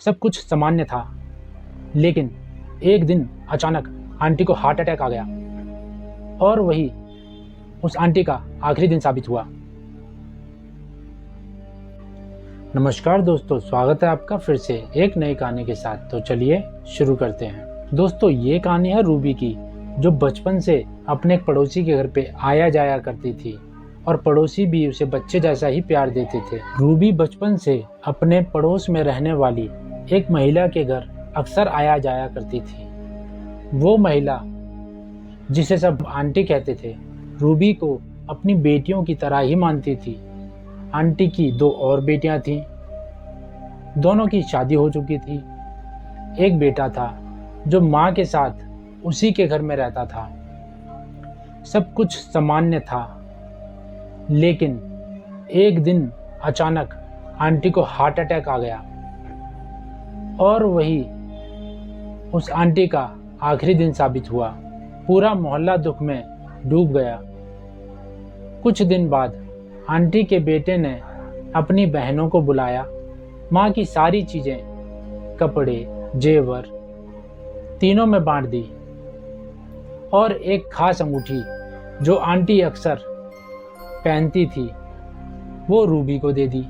सब कुछ सामान्य था, लेकिन एक दिन अचानक आंटी को हार्ट अटैक आ गया और वही उस आंटी का आखिरी दिन साबित हुआ। नमस्कार दोस्तों, स्वागत है आपका फिर से एक नई कहानी के साथ। तो चलिए शुरू करते हैं। दोस्तों, ये कहानी है रूबी की, जो बचपन से अपने एक पड़ोसी के घर पे आया जाया करती थी और पड़ोसी भी उसे बच्चे जैसा ही प्यार देते थे। रूबी बचपन से अपने पड़ोस में रहने वाली एक महिला के घर अक्सर आया जाया करती थी। वो महिला, जिसे सब आंटी कहते थे, रूबी को अपनी बेटियों की तरह ही मानती थी। आंटी की 2 और बेटियां थीं। दोनों की शादी हो चुकी थी। एक बेटा था जो माँ के साथ उसी के घर में रहता था। सब कुछ सामान्य था, लेकिन एक दिन अचानक आंटी को हार्ट अटैक आ गया और वही उस आंटी का आखिरी दिन साबित हुआ। पूरा मोहल्ला दुख में डूब गया। कुछ दिन बाद आंटी के बेटे ने अपनी बहनों को बुलाया। माँ की सारी चीजें, कपड़े, जेवर तीनों में बांट दी और एक खास अंगूठी जो आंटी अक्सर पहनती थी, वो रूबी को दे दी।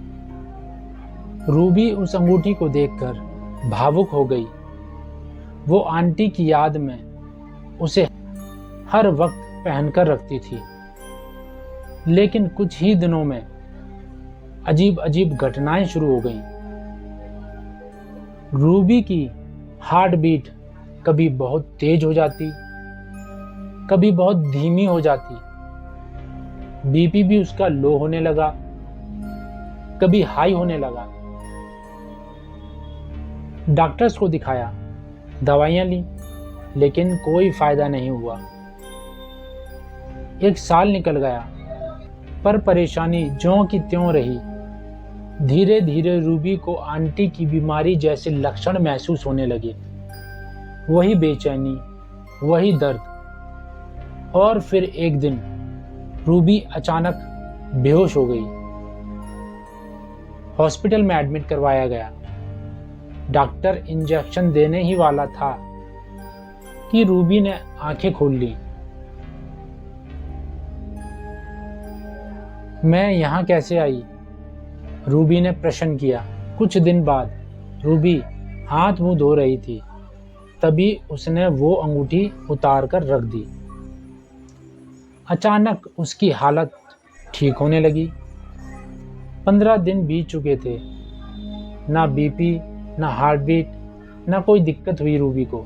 रूबी उस अंगूठी को देखकर भावुक हो गई। वो आंटी की याद में उसे हर वक्त पहनकर रखती थी। लेकिन कुछ ही दिनों में अजीब अजीब घटनाएं शुरू हो गईं। रूबी की हार्ट बीट कभी बहुत तेज हो जाती, कभी बहुत धीमी हो जाती। बीपी भी उसका लो होने लगा, कभी हाई होने लगा। डॉक्टर्स को दिखाया, दवाइयां ली, लेकिन कोई फायदा नहीं हुआ। 1 साल निकल गया, पर परेशानी ज्यों की त्यों रही। धीरे धीरे रूबी को आंटी की बीमारी जैसे लक्षण महसूस होने लगे। वही बेचैनी, वही दर्द। और फिर एक दिन रूबी अचानक बेहोश हो गई। हॉस्पिटल में एडमिट करवाया गया। डॉक्टर इंजेक्शन देने ही वाला था कि रूबी ने आंखें खोल ली। मैं यहाँ कैसे आई? रूबी ने प्रश्न किया। कुछ दिन बाद रूबी हाथ मुंह धो रही थी, तभी उसने वो अंगूठी उतार कर रख दी। अचानक उसकी हालत ठीक होने लगी। 15 दिन बीत चुके थे। ना बीपी, ना हार्ट बीट, ना कोई दिक्कत हुई रूबी को।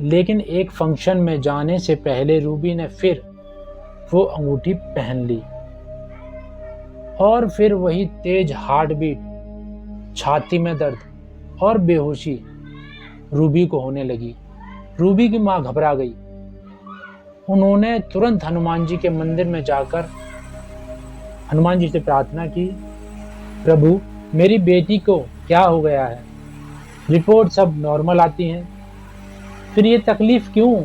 लेकिन एक फंक्शन में जाने से पहले रूबी ने फिर वो अंगूठी पहन ली और फिर वही तेज हार्ट बीट, छाती में दर्द और बेहोशी रूबी को होने लगी। रूबी की माँ घबरा गई। उन्होंने तुरंत हनुमान जी के मंदिर में जाकर हनुमान जी से प्रार्थना की, प्रभु, मेरी बेटी को क्या हो गया है? रिपोर्ट सब नॉर्मल आती हैं, फिर ये तकलीफ क्यों?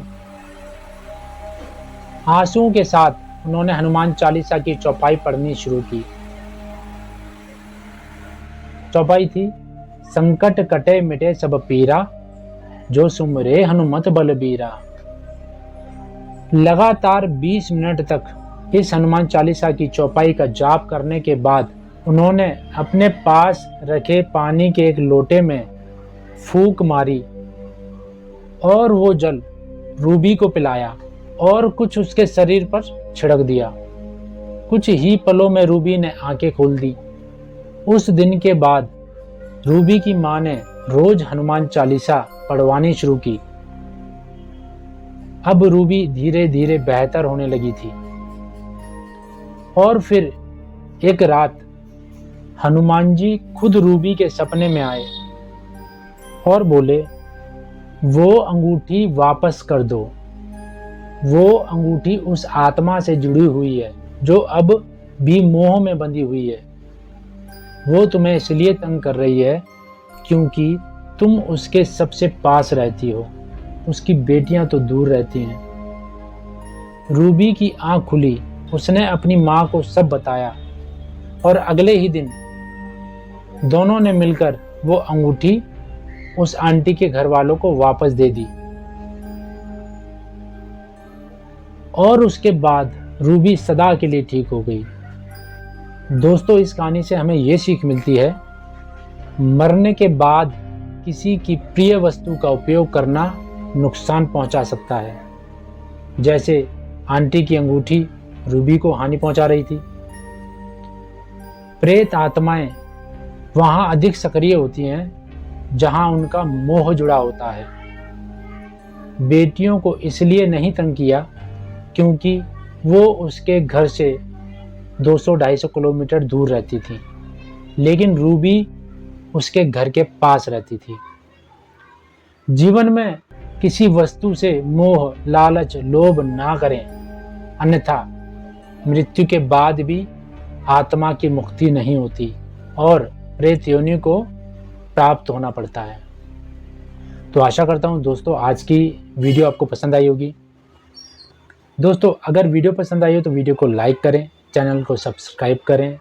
आंसुओं के साथ उन्होंने हनुमान चालीसा की चौपाई पढ़नी शुरू की। चौपाई थी, संकट कटे मिटे सब पीरा, जो सुमरे हनुमत बलबीरा। लगातार 20 मिनट तक इस हनुमान चालीसा की चौपाई का जाप करने के बाद उन्होंने अपने पास रखे पानी के एक लोटे में फूंक मारी और वो जल रूबी को पिलाया और कुछ उसके शरीर पर छिड़क दिया। कुछ ही पलों में रूबी ने आंखें खोल दी। उस दिन के बाद रूबी की मां ने रोज हनुमान चालीसा पढ़वानी शुरू की। अब रूबी धीरे धीरे बेहतर होने लगी थी। और फिर एक रात हनुमान जी खुद रूबी के सपने में आए और बोले, वो अंगूठी वापस कर दो। वो अंगूठी उस आत्मा से जुड़ी हुई है जो अब भी मोह में बंधी हुई है। वो तुम्हें इसलिए तंग कर रही है क्योंकि तुम उसके सबसे पास रहती हो। उसकी बेटियां तो दूर रहती हैं। रूबी की आंख खुली। उसने अपनी माँ को सब बताया और अगले ही दिन दोनों ने मिलकर वो अंगूठी उस आंटी के घर वालों को वापस दे दी और उसके बाद रूबी सदा के लिए ठीक हो गई। दोस्तों, इस कहानी से हमें ये सीख मिलती है, मरने के बाद किसी की प्रिय वस्तु का उपयोग करना नुकसान पहुंचा सकता है। जैसे आंटी की अंगूठी रूबी को हानि पहुंचा रही थी। प्रेत आत्माएं वहां अधिक सक्रिय होती हैं जहां उनका मोह जुड़ा होता है। बेटियों को इसलिए नहीं तंग किया क्योंकि वो उसके घर से 200-250 किलोमीटर दूर रहती थी, लेकिन रूबी उसके घर के पास रहती थी। जीवन में किसी वस्तु से मोह, लालच, लोभ ना करें, अन्यथा मृत्यु के बाद भी आत्मा की मुक्ति नहीं होती और प्रेत योनि को प्राप्त होना पड़ता है। तो आशा करता हूँ दोस्तों आज की वीडियो आपको पसंद आई होगी। दोस्तों, अगर वीडियो पसंद आई हो तो वीडियो को लाइक करें, चैनल को सब्सक्राइब करें